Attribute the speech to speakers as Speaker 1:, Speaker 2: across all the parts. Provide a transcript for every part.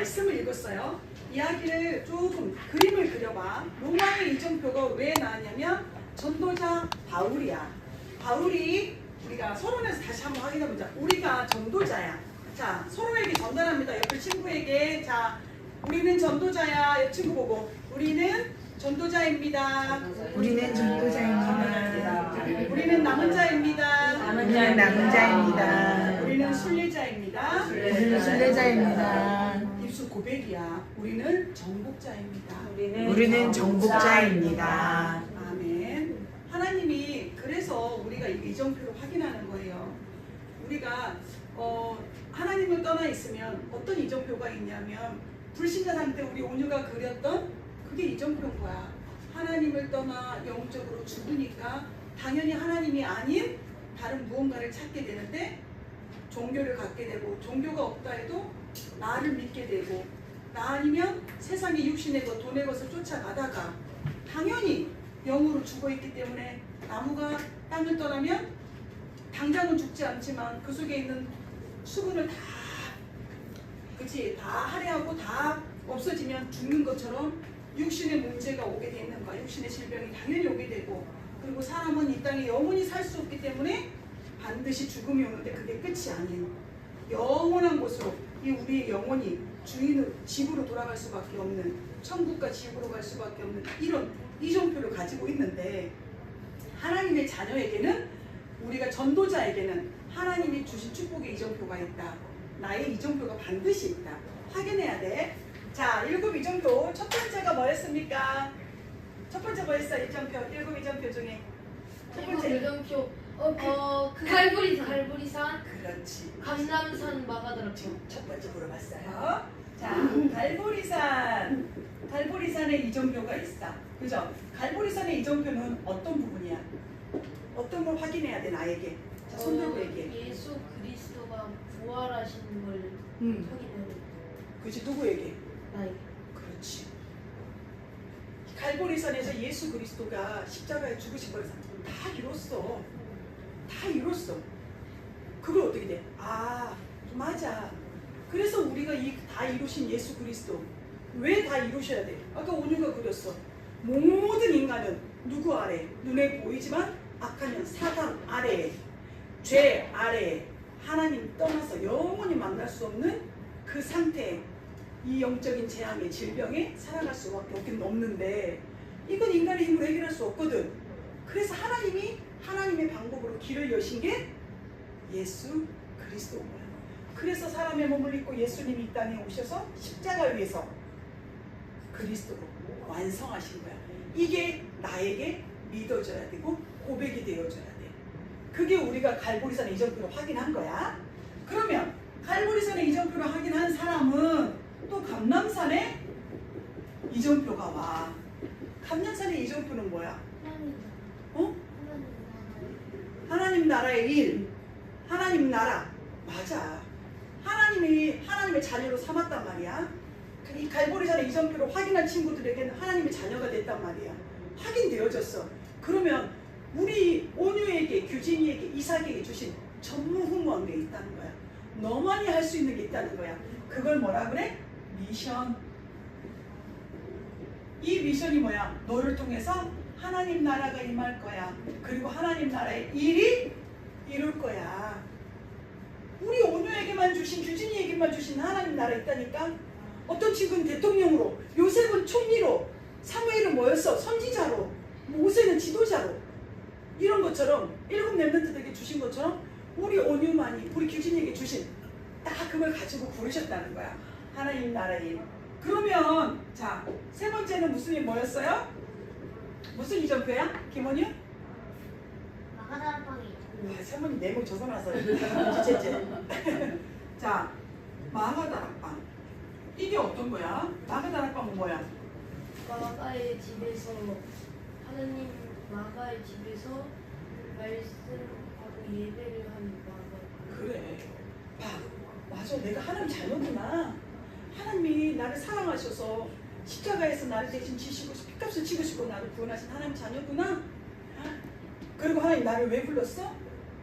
Speaker 1: 말씀을 읽었어요. 이야기를 조금 그림을 그려봐. 로마의 이정표가 왜 나왔냐면 전도자 바울이야. 바울이 우리가 서론에서 다시 한번 확인해보자. 우리가 전도자야. 자, 서로에게 전달합니다. 옆에 친구에게. 자, 우리는 전도자야. 옆 친구 보고. 우리는 전도자입니다.
Speaker 2: 우리는 전도자입니다.
Speaker 1: 우리는 남은 자입니다.
Speaker 2: 우리는 남은 자입니다.
Speaker 1: 우리는 순례자입니다.
Speaker 2: 우리는 순례자입니다.
Speaker 1: 입술 고백이야. 우리는 정복자입니다.
Speaker 2: 우리는 정복자입니다.
Speaker 1: 아멘. 하나님이 그래서 우리가 이정표를 확인하는 거예요. 우리가 하나님을 떠나 있으면 어떤 이정표가 있냐면 불신자 상태 우리 온유가 그렸던 그게 이정표인 거야. 하나님을 떠나 영적으로 죽으니까 당연히 하나님이 아닌 다른 무언가를 찾게 되는데 종교를 갖게 되고 종교가 없다 해도 나를 믿게 되고 나 아니면 세상의 육신의 것, 돈의 것을 쫓아가다가 당연히 영으로 죽어있기 때문에 나무가 땅을 떠나면 당장은 죽지 않지만 그 속에 있는 수분을 다 할애하고 다 없어지면 죽는 것처럼 육신의 문제가 오게 되는 거야. 육신의 질병이 당연히 오게 되고 그리고 사람은 이 땅에 영원히 살 수 없기 때문에 반드시 죽음이 오는데 그게 끝이 아닌 영원한 곳으로 이 우리의 영혼이 주인의 집으로 돌아갈 수밖에 없는 천국과 지옥으로 갈 수밖에 없는 이런 이정표를 가지고 있는데 하나님의 자녀에게는 우리가 전도자에게는 하나님이 주신 축복의 이정표가 있다. 나의 이정표가 반드시 있다. 확인해야 돼. 자, 7 이정표 첫 번째가 뭐였습니까? 첫 번째 뭐였어? 이정표 7 이정표 중에 첫 번째
Speaker 3: 이정표 갈보리산
Speaker 1: 그렇지.
Speaker 3: 감남산 마가다락방.
Speaker 1: 첫 번째 물어봤어요. 자, 갈보리산의 이정표가 있어. 그죠? 갈보리산의 이정표는 어떤 부분이야? 어떤 걸 확인해야 돼 나에게? 자, 손 들고 얘기해.
Speaker 3: 예수 그리스도가 부활하신 걸 확인해야 돼.
Speaker 1: 그렇지, 누구에게?
Speaker 3: 나에게.
Speaker 1: 그렇지. 갈보리산에서 예수 그리스도가 십자가에 죽으신 걸 다 이뤘어. 다 이뤘어. 그걸 어떻게 돼? 아, 맞아. 그래서 우리가 이 다 이루신 예수 그리스도 왜 다 이루셔야 돼? 아까 온유가 그렸어. 모든 인간은 누구 아래? 눈에 보이지만 악하면 사단 아래에, 죄 아래에 하나님 떠나서 영원히 만날 수 없는 그 상태에 이 영적인 재앙의 질병에 살아갈 수밖에 없는데 이건 인간의 힘으로 해결할 수 없거든. 그래서 하나님이 하나님의 방법으로 길을 여신 게 예수 그리스도인 거야. 그래서 사람의 몸을 입고 예수님이 이 땅에 오셔서 십자가 위에서 그리스도로 완성하신 거야. 이게 나에게 믿어져야 되고 고백이 되어져야 돼. 그게 우리가 갈보리산의 이정표로 확인한 거야. 그러면 갈보리산의 이정표로 확인한 사람은 또 감람산의 이정표가 와. 감람산의 이정표는 뭐야? 어? 하나님 나라의 일, 하나님 나라. 맞아. 하나님의 자녀로 삼았단 말이야. 이 갈보리산의 이정표를 확인한 친구들에게는 하나님의 자녀가 됐단 말이야. 확인되어졌어. 그러면 우리 온유에게, 규진이에게, 이삭에게 주신 전무후무한 게 있다는 거야. 너만이 할 수 있는 게 있다는 거야. 그걸 뭐라 그래? 미션. 이 미션이 뭐야? 너를 통해서 하나님 나라가 임할 거야. 그리고 하나님 나라의 일이 이룰 거야. 우리 온유에게만 주신, 규진이에게만 주신 하나님 나라 있다니까. 어떤 친구는 대통령으로, 요셉은 총리로, 사무엘은 뭐였어? 선지자로, 모세는 지도자로. 이런 것처럼 7 렘넌트들에게 주신 것처럼 우리 온유만이 우리 규진이에게 주신 딱 그걸 가지고 부르셨다는 거야. 하나님 나라의 일. 그러면 자, 세 번째는 무슨 일 뭐였어요? 무슨 이정표야? 김원유?
Speaker 4: 마가다락방이
Speaker 1: 사모님 내목 적어놔서 지체제. 자, 마가다락방. 이게 어떤 거야? 마가다락방은 뭐야?
Speaker 3: 마가의 집에서 하느님 마가의 집에서 말씀하고 예배를 하는 마가.
Speaker 1: 그래. 봐. 맞아. 내가 하나님 자녀구나. 하나님이 나를 사랑하셔서 십자가에서 나를 대신 지시고 핏값을 치르시고 나를 구원하신 하나님 자녀구나. 그리고 하나님 나를 왜 불렀어?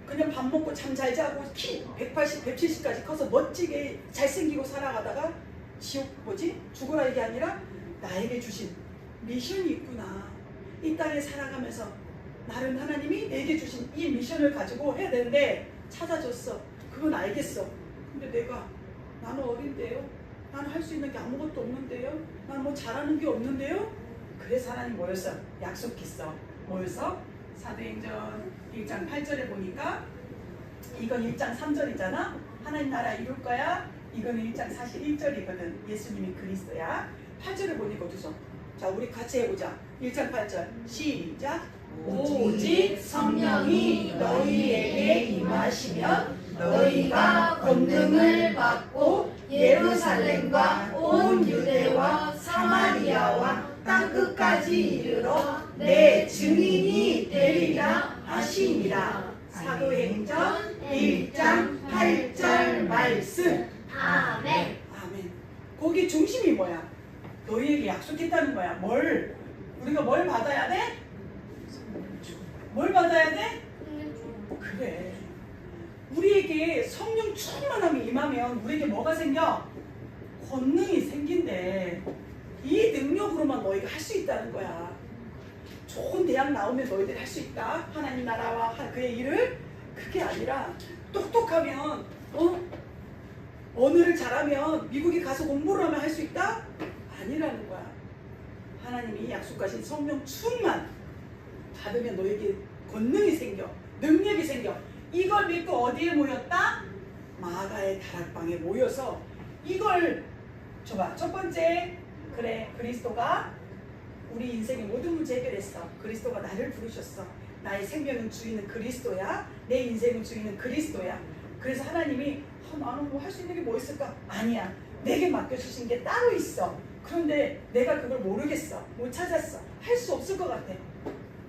Speaker 1: 그냥 밥 먹고 잠 잘 자고 키 180, 170까지 커서 멋지게 잘생기고 살아가다가 지옥 뭐지? 죽어라 이게 아니라 나에게 주신 미션이 있구나. 이 땅에 살아가면서 나는 하나님이 내게 주신 이 미션을 가지고 해야 되는데 찾아줬어. 그건 알겠어. 근데 나는 어린데요. 나는 할 수 있는 게 아무것도 없는데요. 나는 뭐 잘하는 게 없는데요. 그래서 하나님 뭐였어? 약속했어. 뭐였어? 사도행전 1장 8절에 보니까 이건 1장 3절이잖아. 하나님 나라 이룰 거야. 이거는 1장 41절이거든. 예수님이 그리스도야. 8절을 보니까 어디서? 자, 우리 같이 해보자. 1장 8절 시작.
Speaker 3: 오직 성령이 너희에게 임하시면 너희가 권능을 받고 예루살렘과 온 유대와 사마리아와 땅끝까지 이르러 내 증인이 되리라 하시니라.
Speaker 1: 사도행전 1장 8절 말씀.
Speaker 3: 아멘.
Speaker 1: 아멘. 거기 중심이 뭐야? 너희에게 약속했다는 거야. 우리가 뭘 받아야 돼? 뭘 받아야 돼? 그래. 우리에게 성령 충만함이 임하면 우리에게 뭐가 생겨? 권능이 생긴대. 이 능력으로만 너희가 할 수 있다는 거야. 좋은 대학 나오면 너희들이 할 수 있다. 하나님 나라와 그의 일을. 그게 아니라 똑똑하면 언어를 잘하면 미국에 가서 공부를 하면 할 수 있다? 아니라는 거야. 하나님이 약속하신 성령 충만 받으면 너에게 권능이 생겨. 능력이 생겨. 이걸 믿고 어디에 모였다? 마가의 다락방에 모여서 이걸 줘봐. 첫 번째, 그래, 그리스도가 우리 인생의 모든 문제 해결했어. 그리스도가 나를 부르셨어. 나의 생명은 주인은 그리스도야. 내 인생은 주인은 그리스도야. 그래서 하나님이 나는 뭐 할 수 있는 게 뭐 있을까? 아니야. 내게 맡겨주신 게 따로 있어. 그런데 내가 그걸 모르겠어. 못 찾았어. 할 수 없을 것 같아.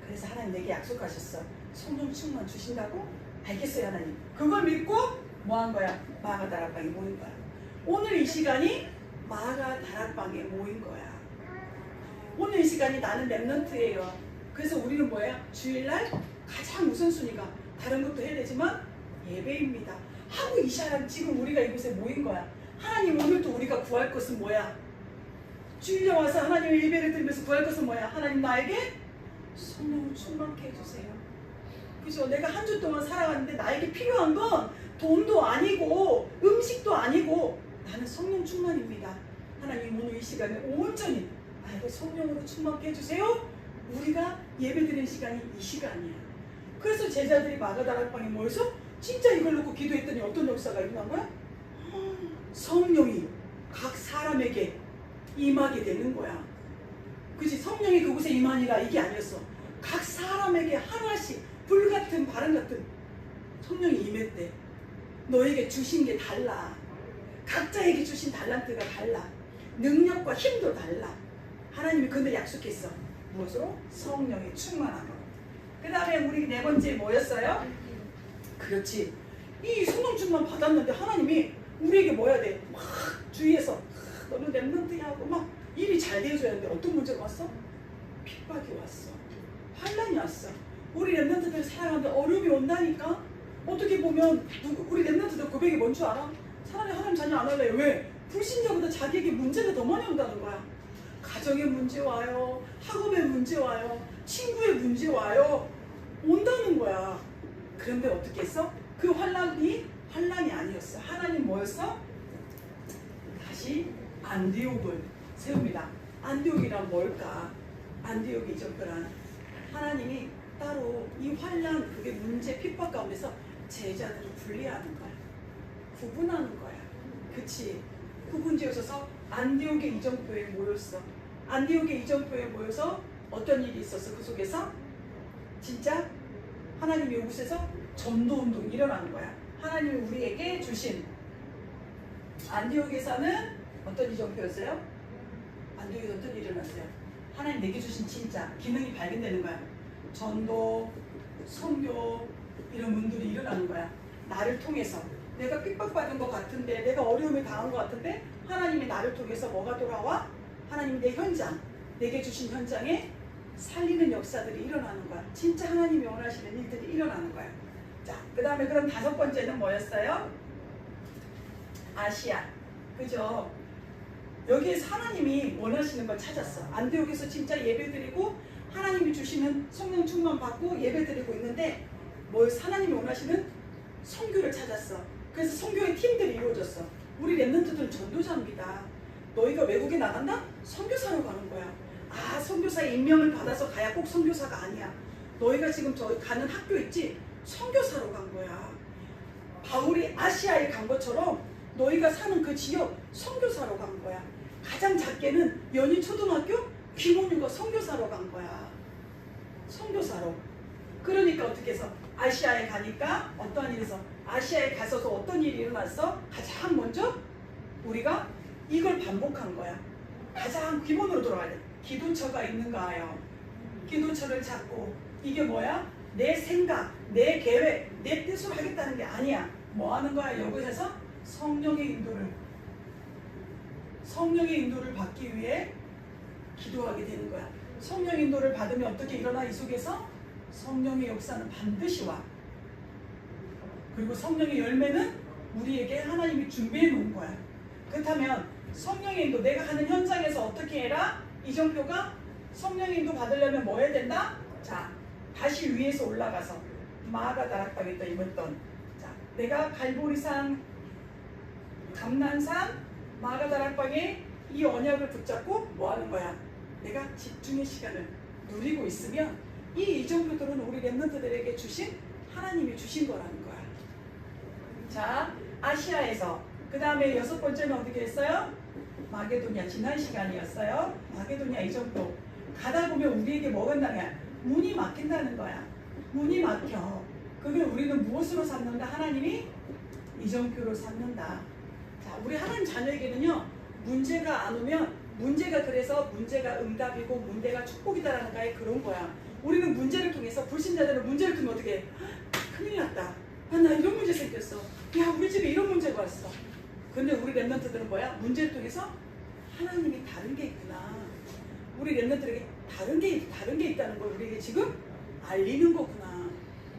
Speaker 1: 그래서 하나님 내게 약속하셨어. 성령 충만 주신다고? 알겠어요 하나님. 그걸 믿고 뭐 한 거야? 마가 다락방에 모인 거야. 오늘 이 시간이 마가 다락방에 모인 거야. 오늘 이 시간이 나는 랩넌트예요. 그래서 우리는 뭐야? 주일날 가장 우선순위가 다른 것도 해야 되지만 예배입니다. 하고 이 시간 지금 우리가 이곳에 모인 거야. 하나님 오늘도 우리가 구할 것은 뭐야? 주일에 와서 하나님의 예배를 드리면서 구할 것은 뭐야? 하나님 나에게 성령을 충만케 해주세요. 그죠? 내가 한 주 동안 살아갔는데 나에게 필요한 건 돈도 아니고 음식도 아니고 나는 성령 충만입니다. 하나님 오늘 이 시간에 온전히 나에게 성령으로 충만케 해주세요. 우리가 예배드리는 시간이 이 시간이야. 그래서 제자들이 마가다락방에 모여서 진짜 이걸 놓고 기도했더니 어떤 역사가 일어난 거야? 성령이 각 사람에게 임하게 되는 거야. 그치? 성령이 그곳에 임하니라 이게 아니었어. 각 사람에게 하나씩 불같은 바람 같은 성령이 임했대. 너에게 주신 게 달라. 각자에게 주신 달란트가 달라. 능력과 힘도 달라. 하나님이 근데 약속했어. 무엇으로? 성령의 충만함으로. 그 다음에 우리 네 번째 뭐였어요? 그렇지. 이 성령 충만 받았는데 하나님이 우리에게 뭐 해야 돼? 막 주위에서 너는 랩넌트야 하고 막 일이 잘 되어줘야 하는데 어떤 문제가 왔어? 핍박이 왔어. 환란이 왔어. 우리 랩넌트들 살아가는데 어려움이 온다니까? 어떻게 보면 우리 랩넌트들 고백이 뭔 줄 알아? 차라리 하나님 자녀 안 할래요. 왜? 불신자보다 자기에게 문제가 더 많이 온다는 거야. 가정의 문제 와요. 학업의 문제 와요. 친구의 문제 와요. 온다는 거야. 그런데 어떻게 했어? 그 환란이 아니었어. 하나님 뭐였어? 다시 안디옥을 세웁니다. 안디옥이란 뭘까? 안디옥이 이전표란 하나님이 따로 이 환란, 그게 문제, 핍박 가운데서 제자들을 분리하는 거야. 구분하는 거야. 그치? 구분지어서 안디옥의 이정표에 모였어. 안디옥의 이정표에 모여서 어떤 일이 있었어? 그 속에서 진짜 하나님이 이곳에서 전도운동이 일어나는 거야. 하나님이 우리에게 주신 안디옥에서는 어떤 이정표였어요? 안디옥에서 어떤 일이 일어났어요? 하나님 내게 주신 진짜 기능이 발견되는 거야. 전도, 선교 이런 문들이 일어나는 거야. 나를 통해서 내가 핍박받은 것 같은데, 내가 어려움을 당한 것 같은데 하나님이 나를 통해서 뭐가 돌아와? 하나님이 내 현장, 내게 주신 현장에 살리는 역사들이 일어나는 거야. 진짜 하나님이 원하시는 일들이 일어나는 거야. 자, 그 다음에 그럼 다섯 번째는 뭐였어요? 아시아. 그죠? 여기에서 하나님이 원하시는 걸 찾았어. 안디옥에서 진짜 예배드리고 하나님이 주시는 성령 충만 받고 예배드리고 있는데 뭘 하나님이 원하시는 선교를 찾았어. 그래서 선교의 팀들이 이루어졌어. 우리 랩런트들은 전도자입니다. 너희가 외국에 나간다? 선교사로 가는 거야. 아, 선교사의 임명을 받아서 가야 꼭 선교사가 아니야. 너희가 지금 저 가는 학교 있지? 선교사로 간 거야. 바울이 아시아에 간 것처럼 너희가 사는 그 지역 선교사로 간 거야. 가장 작게는 연희초등학교 김원유가 선교사로 간 거야. 선교사로. 그러니까 어떻게 해서 아시아에 가니까 어떠한 일에서 아시아에 가서도 어떤 일이 일어났어? 가장 먼저 우리가 이걸 반복한 거야. 가장 기본으로 돌아가야 돼. 기도처가 있는가요? 기도처를 찾고 이게 뭐야? 내 생각, 내 계획, 내 뜻으로 하겠다는 게 아니야. 뭐 하는 거야? 여기서 성령의 인도를 받기 위해 기도하게 되는 거야. 성령 인도를 받으면 어떻게 일어나? 이 속에서 성령의 역사는 반드시 와. 그리고 성령의 열매는 우리에게 하나님이 준비해 놓은 거야. 그렇다면 성령의 인도, 내가 하는 현장에서 어떻게 해라? 이정표가 성령의 인도 받으려면 뭐 해야 된다? 자, 다시 위에서 올라가서 마가다락방에 입었던, 자, 내가 갈보리산, 감난산, 마가다락방에 이 언약을 붙잡고 뭐 하는 거야? 내가 집중의 시간을 누리고 있으면 이 이정표들은 우리 랩런트들에게 주신, 하나님이 주신 거라는 거야. 자, 아시아에서 그 다음에 6번째는 어떻게 했어요? 마게도냐. 지난 시간이었어요. 마게도냐 이정표. 가다 보면 우리에게 뭐가 나냐? 문이 막힌다는 거야. 문이 막혀. 그러면 우리는 무엇으로 삼는다? 하나님이 이정표로 삼는다. 자, 우리 하나님 자녀에게는요, 문제가 안 오면, 문제가 그래서 문제가 응답이고 문제가 축복이다라는 거에 그런 거야. 우리는 문제를 통해서, 불신자들은 문제를 통해 어떻게 해? 큰일 났다. 아, 나 이런 문제 생겼어. 야, 우리 집에 이런 문제가 왔어. 근데 우리 랩런트들은 뭐야? 문제를 통해서 하나님이 다른 게 있구나. 우리 랩런트들에게 다른 게 있다는 걸 우리에게 지금 알리는 거구나.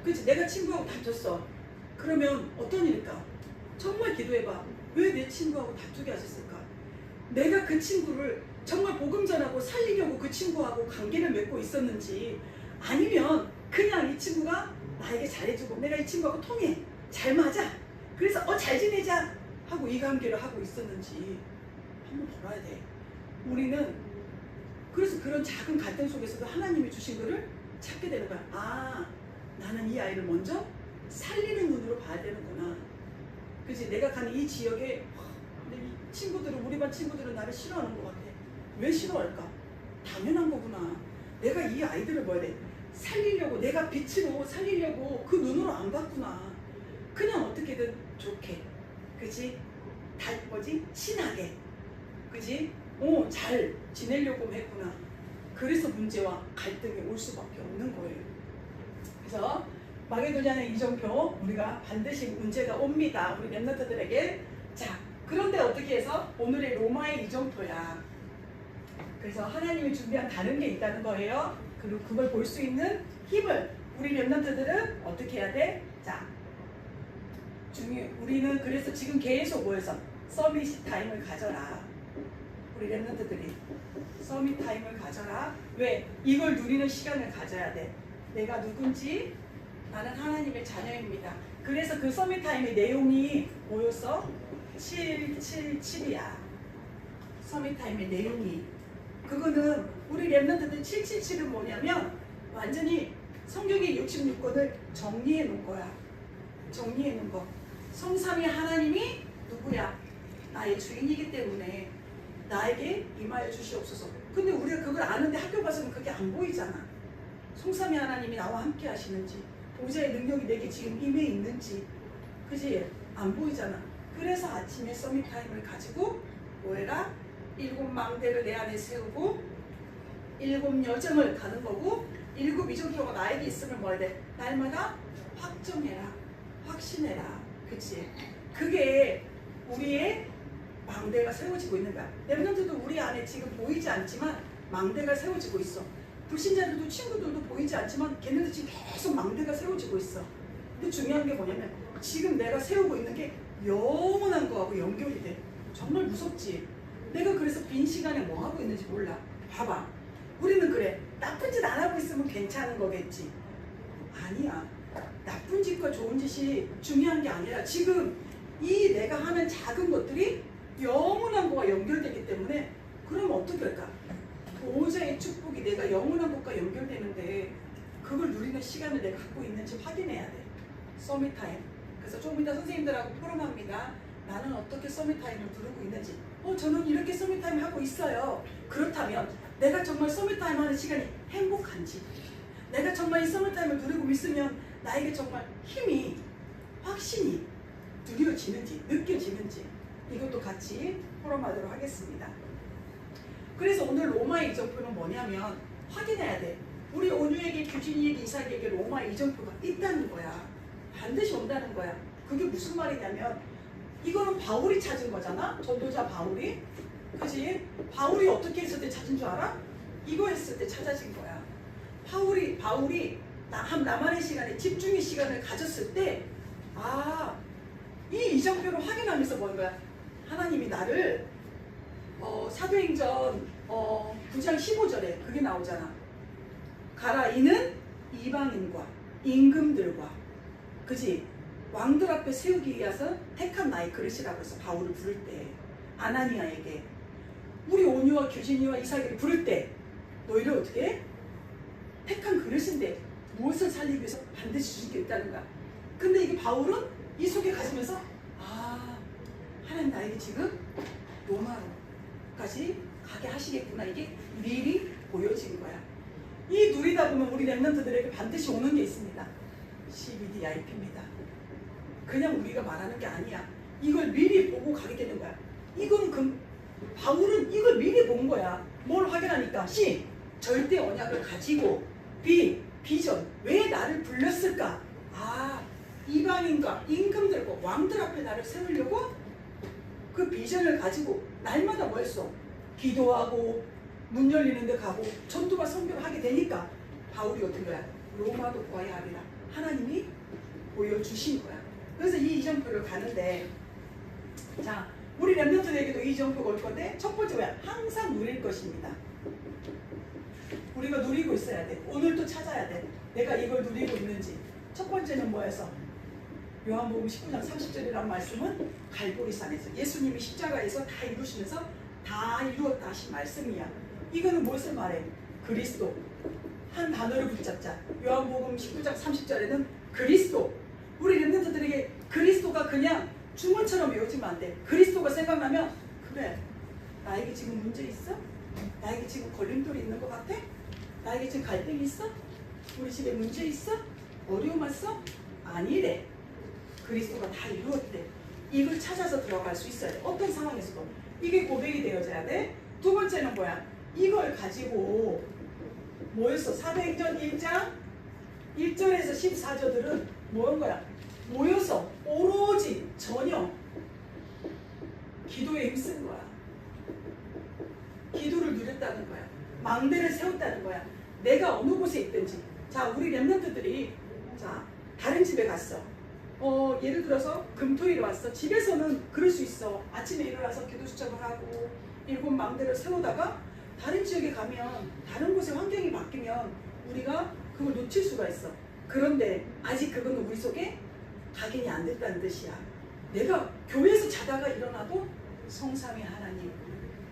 Speaker 1: 그치? 내가 친구하고 다퉜어. 그러면 어떤 일일까? 정말 기도해봐. 왜 내 친구하고 다투게 하셨을까? 내가 그 친구를 정말 복음 전하고 살리려고 그 친구하고 관계를 맺고 있었는지, 아니면 그냥 이 친구가 나에게 잘해주고 내가 이 친구하고 통해, 잘 맞아, 그래서 잘 지내자 하고 이 관계를 하고 있었는지 한번 돌아야 돼. 우리는 그래서 그런 작은 갈등 속에서도 하나님이 주신 거를 찾게 되는 거야. 아, 나는 이 아이를 먼저 살리는 눈으로 봐야 되는구나. 그치? 내가 가는 이 지역에 근데 이 친구들은, 우리 반 친구들은 나를 싫어하는 것 같아. 왜 싫어할까? 당연한 거구나. 내가 이 아이들을 뭐야 돼? 살리려고, 내가 빛으로 살리려고 그 눈으로 안 봤구나. 그냥 어떻게든 좋게, 그치? 친하게, 그치? 잘 지내려고 했구나. 그래서 문제와 갈등이 올 수밖에 없는 거예요. 그래서 마게도냐의 이정표, 우리가 반드시 문제가 옵니다. 우리 랩런트들에게. 자, 그런데 어떻게 해서 오늘의 로마의 이정표야. 그래서 하나님이 준비한 다른 게 있다는 거예요. 그리고 그걸 볼 수 있는 힘을 우리 랩런트들은 어떻게 해야 돼? 자, 우리는 그래서 지금 계속 모여서 서밋 타임을 가져라. 우리 랩런트들이 서밋 타임을 가져라. 왜? 이걸 누리는 시간을 가져야 돼. 내가 누군지, 나는 하나님의 자녀입니다. 그래서 그 서밋 타임의 내용이 뭐였어? 777이야. 서밋 타임의 내용이. 그거는 우리 랩런트들 777은 뭐냐면 완전히 성경의 66권을 정리해 놓은 거야. 정리해 놓은 거. 성삼위 하나님이 누구야? 나의 주인이기 때문에 나에게 임하여 주시옵소서. 근데 우리가 그걸 아는데 학교 가서는 그게 안 보이잖아. 성삼위 하나님이 나와 함께 하시는지, 보좌의 능력이 내게 지금 임해 있는지, 그지? 안 보이잖아. 그래서 아침에 서밋 타임을 가지고 뭐해라? 7망대를 내 안에 세우고 7 여정을 가는 거고, 7 이정표가 나에게 있으면 뭐 해야 돼? 날마다 확정해라, 확신해라. 그치? 그게 우리의 망대가 세워지고 있는 거야. 랩런트도 우리 안에 지금 보이지 않지만 망대가 세워지고 있어. 불신자들도 친구들도 보이지 않지만 걔네들 지금 계속 망대가 세워지고 있어. 근데 중요한 게 뭐냐면 지금 내가 세우고 있는 게 영원한 거하고 연결이 돼. 정말 무섭지? 내가 그래서 빈 시간에 뭐 하고 있는지 몰라. 봐봐. 우리는 그래. 나쁜 짓 안 하고 있으면 괜찮은 거겠지. 아니야. 나쁜 짓과 좋은 짓이 중요한 게 아니라 지금 이 내가 하는 작은 것들이 영원한 것과 연결되기 때문에 그럼 어떻게 할까? 보호자의 축복이 내가 영원한 것과 연결되는데 그걸 누리는 시간을 내가 갖고 있는지 확인해야 돼. 서밋타임. 그래서 조금 이따 선생님들하고 포럼합니다. 나는 어떻게 서밋타임을 부르고 있는지. 저는 이렇게 서밋타임 하고 있어요. 그렇다면 내가 정말 서밋타임 하는 시간이 행복한지, 내가 정말 이 서밋타임을 누리고 있으면 나에게 정말 힘이, 확신이 누려지는지, 느껴지는지 이것도 같이 포럼하도록 하겠습니다. 그래서 오늘 로마의 이정표는 뭐냐면 확인해야 돼. 우리 온유에게, 규진이에게, 이삭에게 로마의 이정표가 있다는 거야. 반드시 온다는 거야. 그게 무슨 말이냐면 이거는 바울이 찾은 거잖아. 전도자 바울이. 그지? 바울이 어떻게 했을 때 찾은 줄 알아? 이거 했을 때 찾아진 거야. 바울이 나만의 시간에 집중의 시간을 가졌을 때 이 이정표를 확인하면서 뭐인 거야? 하나님이 나를 사도행전 9장 15절에 그게 나오잖아. 가라 이는 이방인과 임금들과 그지? 왕들 앞에 세우기 위해서 택한 나의 그릇이라고 해서 바울을 부를 때 아나니아에게 우리 온유와 규진이와 이삭을 부를 때 너희를 어떻게 해? 택한 그릇인데 무엇을 살리기 위해서 반드시 주시겠다는 거야. 근데 이게 바울은 이 속에 가시면서 하나님 나에게 지금 로마로까지 가게 하시겠구나. 이게 미리 보여진 거야. 이 누리다 보면 우리 렘넌트들에게 반드시 오는 게 있습니다. CBDIP입니다. 그냥 우리가 말하는 게 아니야. 이걸 미리 보고 가게 되는 거야. 바울은 이걸 미리 본 거야. 뭘 확인하니까? C. 절대 언약을 가지고 B. 비전. 왜 나를 불렀을까? 이방인과 임금들과 왕들 앞에 나를 세우려고 그 비전을 가지고 날마다 뭐 했어? 기도하고 문 열리는 데 가고 전도와 선교를 하게 되니까 바울이 어떤 거야? 로마도 구하여 하리라. 하나님이 보여주신 거야. 그래서 이 이정표를 가는데 자 우리 렘넌트에게도 이 이정표가 올 건데 첫 번째 뭐야? 항상 누릴 것입니다. 우리가 누리고 있어야 돼. 오늘 또 찾아야 돼. 내가 이걸 누리고 있는지. 첫 번째는 뭐였어? 요한복음 19장 30절이라는 말씀은 갈보리산에서 예수님이 십자가에서 다 이루시면서 다 이루었다 하신 말씀이야. 이거는 무엇을 말해? 그리스도. 한 단어를 붙잡자. 요한복음 19장 30절에는 그리스도. 우리 렘넌트들에게 그리스도가 그냥 주문처럼 외워지면 안 돼. 그리스도가 생각나면 그래. 나에게 지금 문제 있어? 나에게 지금 걸림돌이 있는 것 같아? 나에게 지금 갈등이 있어? 우리 집에 문제 있어? 어려움 왔어? 아니래. 그리스도가 다 이루었대. 이걸 찾아서 들어갈 수 있어야 돼. 어떤 상황에서도. 이게 고백이 되어져야 돼. 두 번째는 뭐야? 이걸 가지고 뭐였어? 사도행전 1장 1절에서 14절들은 뭐인 거야? 모여서 오로지 전혀 기도에 힘쓴 거야. 기도를 누렸다는 거야. 망대를 세웠다는 거야. 내가 어느 곳에 있든지. 자, 우리 렘넌트들이 자 다른 집에 갔어. 예를 들어서 금토일에 왔어. 집에서는 그럴 수 있어. 아침에 일어나서 기도 수첩을 하고 7 망대를 세우다가 다른 지역에 가면 다른 곳의 환경이 바뀌면 우리가 그걸 놓칠 수가 있어. 그런데 아직 그건 우리 속에 각인이 안 됐다는 뜻이야. 내가 교회에서 자다가 일어나도 성삼위 하나님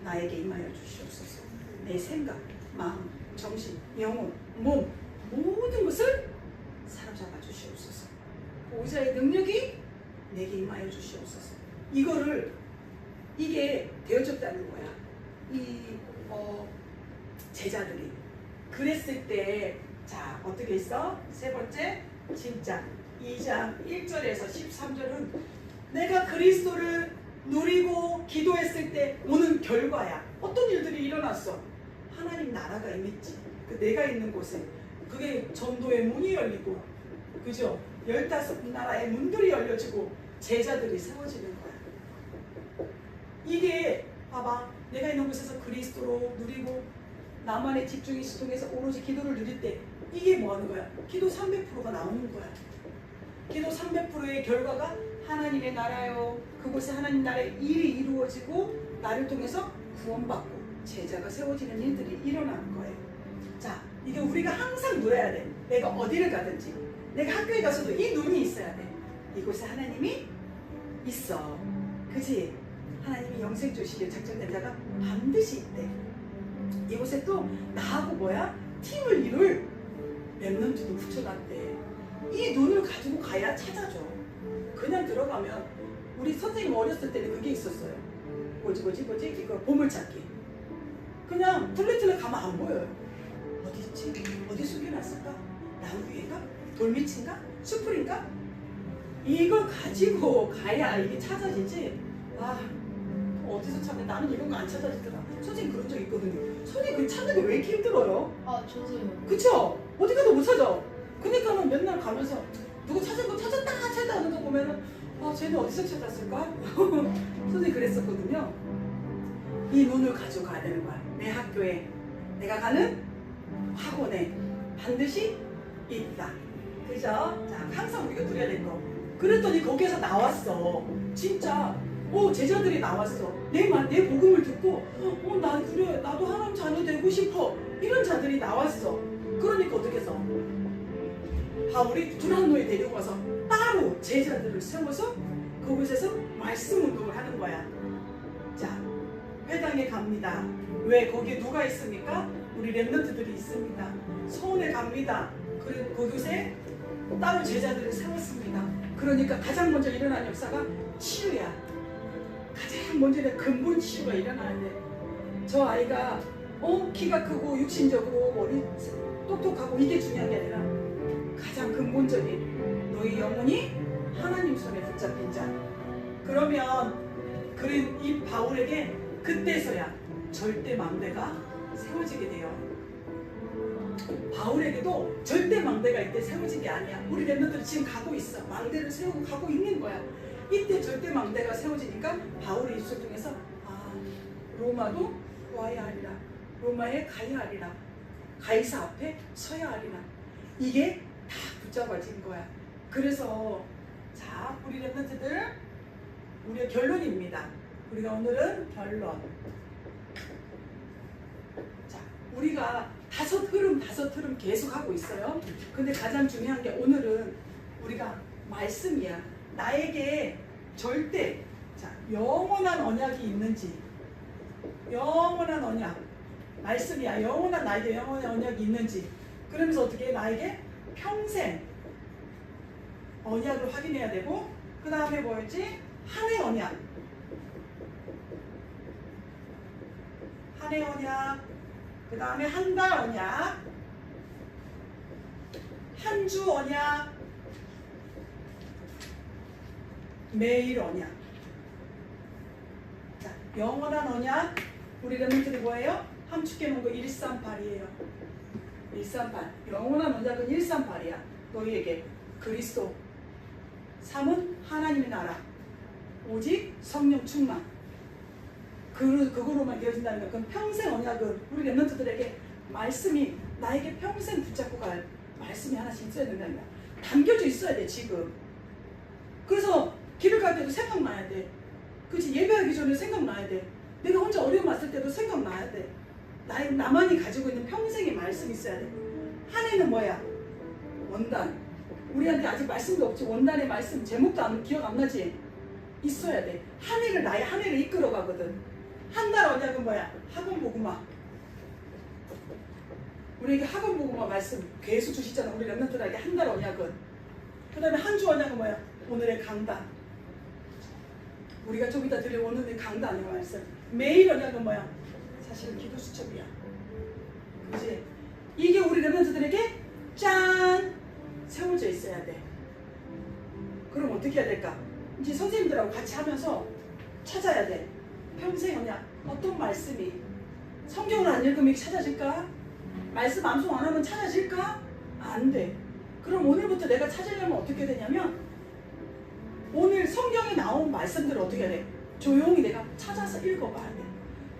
Speaker 1: 나에게 임하여 주시옵소서. 내 생각, 마음, 정신, 영혼, 몸 모든 것을 사로잡아 주시옵소서. 보호자의 능력이 내게 임하여 주시옵소서. 이게 되어졌다는 거야. 제자들이 그랬을 때 자 어떻게 했어? 세 번째 진짜 2장 1절에서 13절은 내가 그리스도를 누리고 기도했을 때 오는 결과야. 어떤 일들이 일어났어? 하나님 나라가 임했지. 내가 있는 곳에 그게 전도의 문이 열리고 그죠? 15나라의 문들이 열려지고 제자들이 세워지는 거야. 이게 봐봐. 내가 있는 곳에서 그리스도로 누리고 나만의 집중이 시동해서 오로지 기도를 누릴 때 이게 뭐 하는 거야? 기도 300%가 나오는 거야. 기도 300%의 결과가 하나님의 나라요. 그곳에 하나님 나라의 일이 이루어지고 나를 통해서 구원받고 제자가 세워지는 일들이 일어나는 거예요. 자, 이게 우리가 항상 누려야 돼. 내가 어디를 가든지, 내가 학교에 가서도 이 눈이 있어야 돼. 이곳에 하나님이 있어. 그지? 하나님이 영생 주시길 작정된 자가 반드시 있대. 이곳에 또 나하고 뭐야? 팀을 이룰 렘넌트도 붙여놨대. 이 눈을 가지고 가야 찾아줘. 그냥 들어가면 우리 선생님 어렸을 때는 그게 있었어요. 뭐지 이거 보물찾기. 그냥 플랫틀에 가면 안 보여요. 어디 있지? 어디 숨겨놨을까? 나무 위인가? 돌밑인가? 숲풀인가? 이걸 가지고 가야 이게 찾아지지. 아, 어디서 찾냐? 나는 이런 거 안 찾아지더라. 선생님 그런 적 있거든요. 선생님 그 찾는 게 왜 이렇게 힘들어요?
Speaker 3: 아 저도요.
Speaker 1: 그쵸? 어디 가도 못 찾아. 그러니까는 맨날 가면서 누구 찾은 거 찾았다 하는 거 보면은 아, 쟤는 어디서 찾았을까? 선생님 그랬었거든요. 이 눈을 가져가야 되는 거야. 내 학교에, 내가 가는 학원에 반드시 있다. 그죠? 자, 항상 우리가 누려야 되는 거. 그랬더니 거기에서 나왔어. 진짜. 제자들이 나왔어. 내 복음을 듣고, 그래, 나도 하나님 자녀 되고 싶어. 이런 자들이 나왔어. 그러니까 어떻게 해서? 바울이 두란노에 데리고 가서 따로 제자들을 세워서 그곳에서 말씀 운동을 하는 거야. 자, 회당에 갑니다. 왜? 거기에 누가 있습니까? 우리 렘넌트들이 있습니다. 서원에 갑니다. 그리고 그곳에 따로 제자들을 세웠습니다. 그러니까 가장 먼저 일어난 역사가 치유야. 가장 먼저 근본 치유가 일어나야 돼. 저 아이가 키가 크고 육신적으로 머리 똑똑하고 이게 중요한 게 아니라 가장 근본적인 너희 영혼이 하나님 손에 붙잡힌 자. 그러면 이 바울에게 그때서야 절대 망대가 세워지게 돼요. 바울에게도 절대 망대가 이때 세워진 게 아니야. 우리 렘넌트들 지금 가고 있어. 망대를 세우고 가고 있는 거야. 이때 절대 망대가 세워지니까 바울의 입술 중에서 로마도 와야 하리라. 로마에 가야 하리라. 가이사 앞에 서야 하리라. 이게 다 붙잡아진 거야. 그래서 자, 우리 렘넌트들 우리의 결론입니다. 우리가 오늘은 결론. 자, 우리가 다섯 흐름 계속 하고 있어요. 근데 가장 중요한 게 오늘은 우리가 말씀이야. 나에게 절대 영원한 언약이 있는지, 영원한 언약 말씀이야. 영원한 나에게 영원한 언약이 있는지. 그러면서 어떻게 나에게 평생 언약을 확인해야 되고, 그 다음에 뭐였지? 한 해 언약, 한 해 언약, 그 다음에 한 달 언약, 한 주 언약, 매일 언약. 자, 영원한 언약. 우리 렘넌트들이 뭐예요? 함축해 놓은 거 138이에요. 138. 영원한 언약은 138이야. 너희에게 그리스도, 3은 하나님의 나라, 오직 성령 충만. 그거로만 이어진다는 건 그건 평생 언약은 우리 렘넌트들에게 말씀이 나에게 평생 붙잡고 갈 말씀이 하나씩 있어야 된다는 거야. 담겨져 있어야 돼 지금. 그래서 길을 갈 때도 생각나야 돼. 그치? 예배하기 전에 생각나야 돼. 내가 혼자 어려움 왔을 때도 생각나야 돼. 나만이 가지고 있는 평생의 말씀이 있어야 돼. 한 해는 뭐야? 원단. 우리한테 아직 말씀도 없지. 원단의 말씀 제목도 기억 안 나지? 있어야 돼. 한 해를 나의 한 해를 이끌어 가거든. 한 달 언약은 뭐야? 학원 복음화. 우리에게 학원 복음화 말씀 계속 주시잖아. 우리 렘넌트들에게 한 달 언약은. 그 다음에 한 주 언약은 뭐야? 오늘의 강단. 우리가 좀 이따 드릴 오늘의 강단의 말씀. 매일 언약은 뭐야? 사실은 기도 수첩이야. 그치? 이게 우리 렘넌트들에게 짠! 세워져 있어야 돼. 그럼 어떻게 해야 될까? 이제 선생님들하고 같이 하면서 찾아야 돼. 평생 언약. 어떤 말씀이 성경을 안 읽으면 찾아질까? 말씀 암송 안 하면 찾아질까? 안 돼. 그럼 오늘부터 내가 찾으려면 어떻게 되냐면 오늘 성경에 나온 말씀들을 어떻게 해야 돼? 조용히 내가 찾아서 읽어봐야 돼.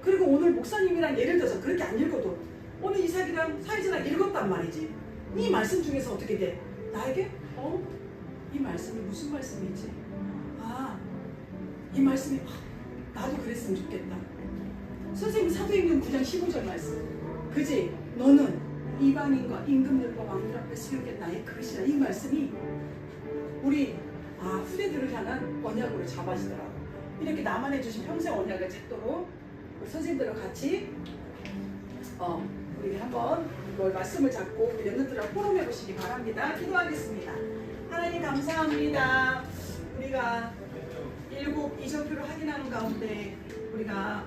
Speaker 1: 그리고 오늘 목사님이랑 예를 들어서 그렇게 안 읽어도 오늘 이삭이랑 사이즈랑 읽었단 말이지. 이 말씀 중에서 어떻게 돼? 나에게 이 말씀이 무슨 말씀이지? 이 말씀이 나도 그랬으면 좋겠다. 선생님 사도행전 9장 15절 말씀. 그지? 너는 이방인과 임금들과 왕들 앞에 세우게 나의 그릇이라. 이 말씀이 우리 후대들을 향한 언약으로 잡아지더라고. 이렇게 나만해 주신 평생 언약을 찾도록 우리 선생님들과 같이 우리 한번 이걸 말씀을 잡고 우리 렘넌트랑 포럼해 보시기 바랍니다. 기도하겠습니다. 하나님 감사합니다. 우리가 일곱 이정표를 확인하는 가운데 우리가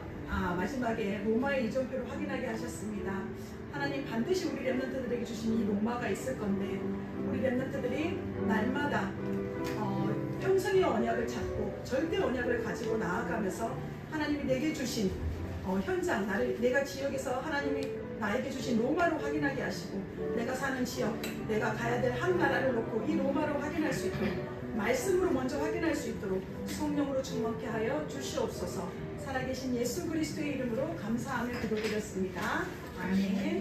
Speaker 1: 마지막에 로마의 이정표를 확인하게 하셨습니다. 하나님 반드시 우리 렘넌트들에게 주신 이 로마가 있을 건데 우리 렘넌트들이 날마다 평생의 언약을 찾고 절대 언약을 가지고 나아가면서 하나님이 내게 주신 현장, 내가 지역에서 하나님이 나에게 주신 로마로 확인하게 하시고 내가 사는 지역, 내가 가야 될 한 나라를 놓고 이 로마로 확인할 수 있도록 말씀으로 먼저 확인할 수 있도록 성령으로 충만케 하여 주시옵소서. 살아계신 예수 그리스도의 이름으로 감사하며 기도드렸습니다. 아멘.